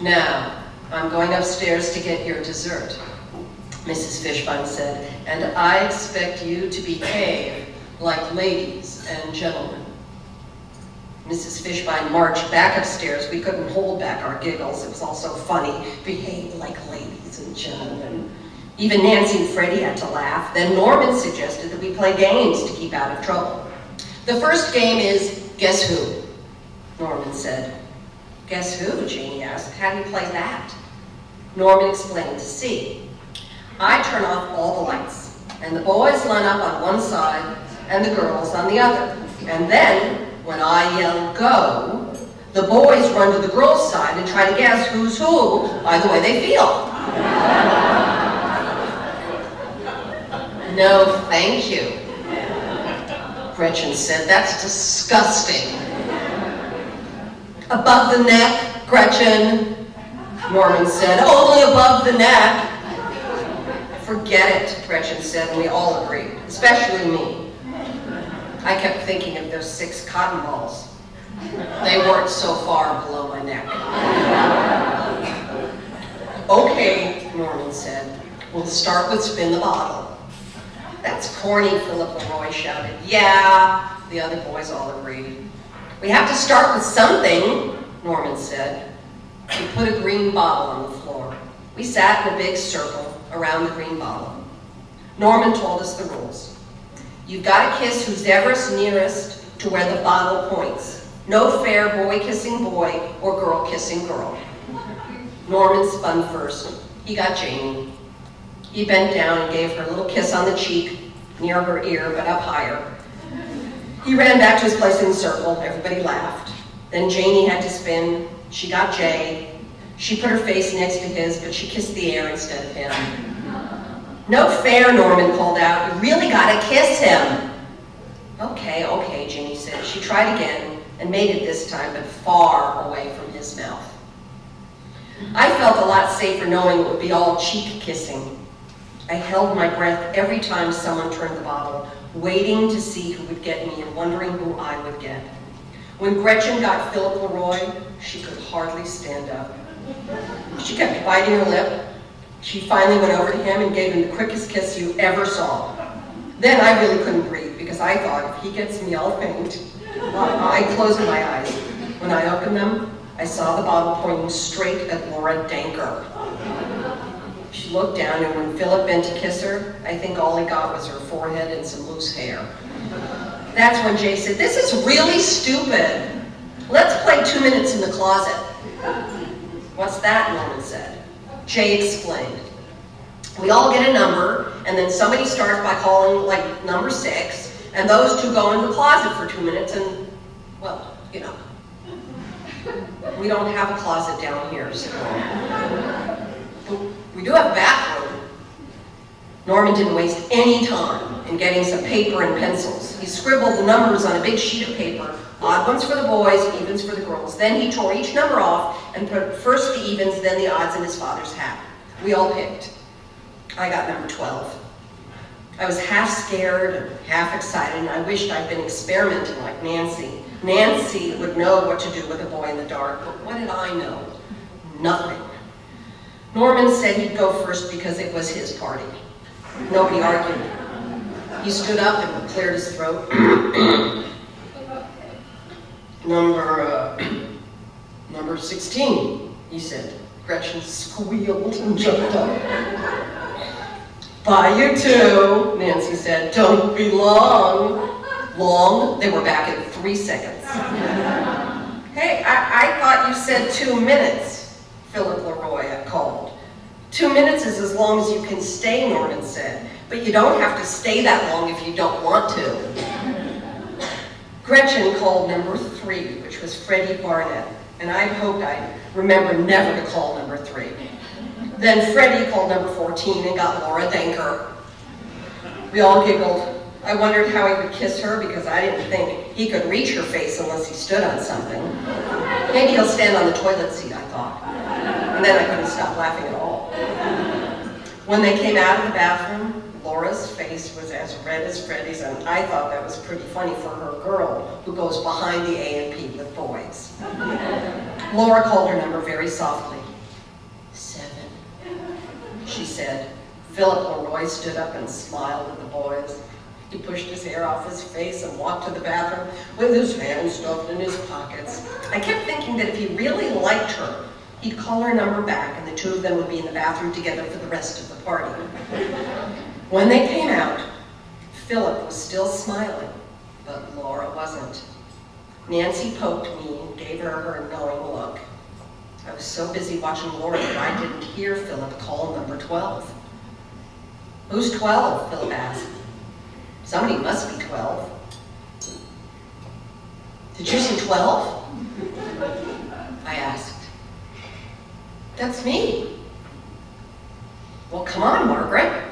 Now, I'm going upstairs to get your dessert, Mrs. Fishbone said, and I expect you to behave like ladies and gentlemen. Mrs. Fishbone marched back upstairs. We couldn't hold back our giggles. It was all so funny. Behave like ladies and gentlemen. Even Nancy and Freddie had to laugh. Then Norman suggested that we play games to keep out of trouble. The first game is Guess Who? Norman said. Guess who? Janie asked. How do you play that? Norman explained. See, I turn off all the lights, and the boys line up on one side and the girls on the other. And then, when I yell go, the boys run to the girls' side and try to guess who's who by the way they feel. No, thank you, Gretchen said. That's disgusting. Above the neck, Gretchen, Norman said. Only above the neck. Forget it, Gretchen said, and we all agreed, especially me. I kept thinking of those 6 cotton balls. They weren't so far below my neck. Okay, Norman said. We'll start with spin the bottle. That's corny, Philip Leroy shouted. Yeah, the other boys all agreed. We have to start with something, Norman said. He put a green bottle on the floor. We sat in a big circle around the green bottle. Norman told us the rules. You've got to kiss who's ever nearest to where the bottle points. No fair boy kissing boy or girl kissing girl. Norman spun first. He got Janie. He bent down and gave her a little kiss on the cheek, near her ear, but up higher. He ran back to his place in the circle. Everybody laughed. Then Janie had to spin. She got Jay. She put her face next to his, but she kissed the air instead of him. No fair, Norman called out. You really gotta kiss him. Okay, okay, Janie said. She tried again and made it this time, but far away from his mouth. I felt a lot safer knowing it would be all cheek kissing. I held my breath every time someone turned the bottle, waiting to see who would get me and wondering who I would get. When Gretchen got Philip Leroy, she could hardly stand up. She kept biting her lip. She finally went over to him and gave him the quickest kiss you ever saw. Then I really couldn't breathe because I thought, if he gets me, I'll faint. I closed my eyes. When I opened them, I saw the bottle pointing straight at Laura Danker. She looked down, and when Philip bent to kiss her, I think all he got was her forehead and some loose hair. That's when Jay said, this is really stupid. Let's play 2 minutes in the closet. What's that? Norman said. Jay explained. We all get a number, and then somebody starts by calling, like, number 6, and those 2 go in the closet for 2 minutes, and, well, you know. We don't have a closet down here, so. But we do have a bathroom. Norman didn't waste any time in getting some paper and pencils. He scribbled the numbers on a big sheet of paper, odd ones for the boys, evens for the girls. Then he tore each number off and put first the evens, then the odds in his father's hat. We all picked. I got number 12. I was half scared and half excited, and I wished I'd been experimenting like Nancy. Nancy would know what to do with a boy in the dark, but what did I know? Nothing. Norman said he'd go first because it was his party. Nobody argued. He stood up and cleared his throat. Number 16, he said. Gretchen squealed and jumped up. Buy you 2, Nancy said. Don't be long. Long? They were back in 3 seconds. Hey, I thought you said 2 minutes, Philip Leroy called. 2 minutes is as long as you can stay, Norman said. But you don't have to stay that long if you don't want to. Gretchen called number 3, which was Freddie Barnett, and I hoped I'd remember never to call number 3. Then Freddie called number 14 and got Laura Danker. We all giggled. I wondered how he would kiss her because I didn't think he could reach her face unless he stood on something. Maybe he'll stand on the toilet seat, I thought. And then I couldn't stop laughing at all. When they came out of the bathroom, Laura's face was as red as Freddie's, and I thought that was pretty funny for her girl who goes behind the A&P with boys. Laura called her number very softly. she said. Philip Leroy stood up and smiled at the boys. He pushed his hair off his face and walked to the bathroom with his hands stuffed in his pockets. I kept thinking that if he really liked her, he'd call her number back and the two of them would be in the bathroom together for the rest of the party. When they came out, Philip was still smiling, but Laura wasn't. Nancy poked me and gave her knowing look. I was so busy watching Laura that I didn't hear Philip call number 12. Who's 12? Philip asked. Somebody must be 12. Did you see 12? I asked. That's me. Well, come on, Margaret.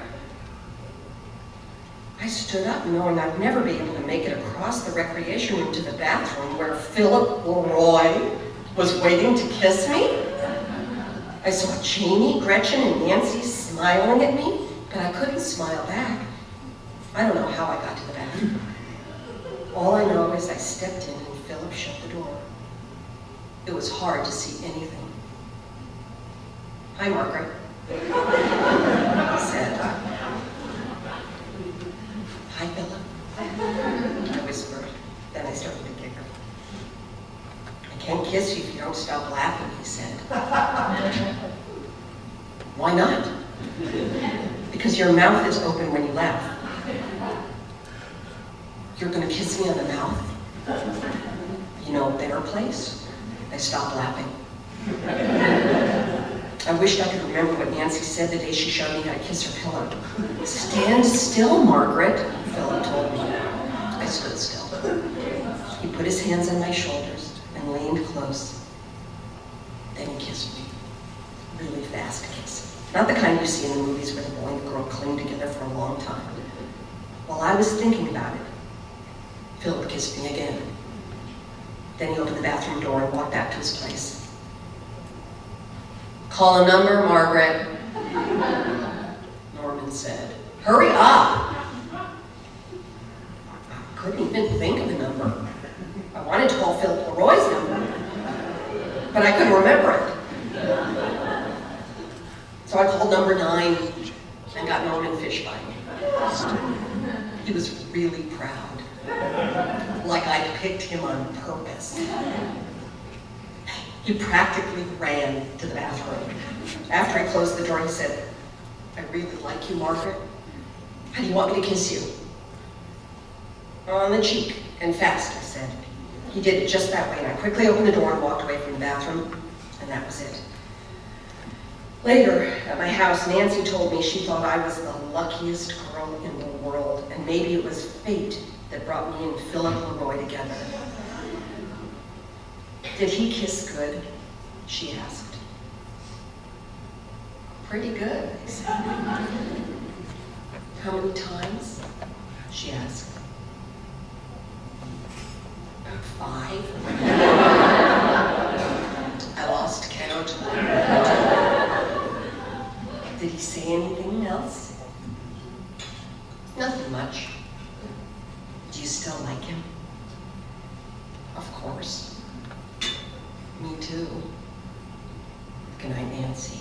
I stood up knowing I'd never be able to make it across the recreation room to the bathroom where Philip Leroy was waiting to kiss me. I saw Jamie, Gretchen, and Nancy smiling at me, but I couldn't smile back. I don't know how I got to the bathroom. All I know is I stepped in and Philip shut the door. It was hard to see anything. Hi, Margaret, he said. Hi, Philip, I whispered. Then I started to giggle. I can't kiss you if you don't stop laughing, he said. Why not? Because your mouth is open when you laugh. You're gonna kiss me on the mouth? You know a better place? I stopped laughing. I wished I could remember what Nancy said the day she showed me how to kiss her pillow. Stand still, Margaret, Philip told me. I stood still. He put his hands on my shoulders and leaned close. Then he kissed me. Really fast kiss. Not the kind you see in the movies where the boy and the girl cling together for a long time. While I was thinking about it, Philip kissed me again. Then he opened the bathroom door and walked back to his place. Call a number, Margaret, Norman said. Hurry up! I couldn't even think of a number. I wanted to call Philip Leroy's number, but I couldn't remember it. So I called number 9 and got Norman Fishbein. He was really proud, like I'd picked him on purpose. He practically ran to the bathroom. After he closed the door, he said, I really like you, Margaret. How do you want me to kiss you? On the cheek, and fast, I said. He did it just that way, and I quickly opened the door and walked away from the bathroom, and that was it. Later, at my house, Nancy told me she thought I was the luckiest girl in the world, and maybe it was fate that brought me and Philip Leroy together. Did he kiss good? She asked. Pretty good, I said. How many times? She asked. About 5. I lost count. Did he say anything else? Nothing much. Do you still like him? Of course. Me too. Good night, Nancy.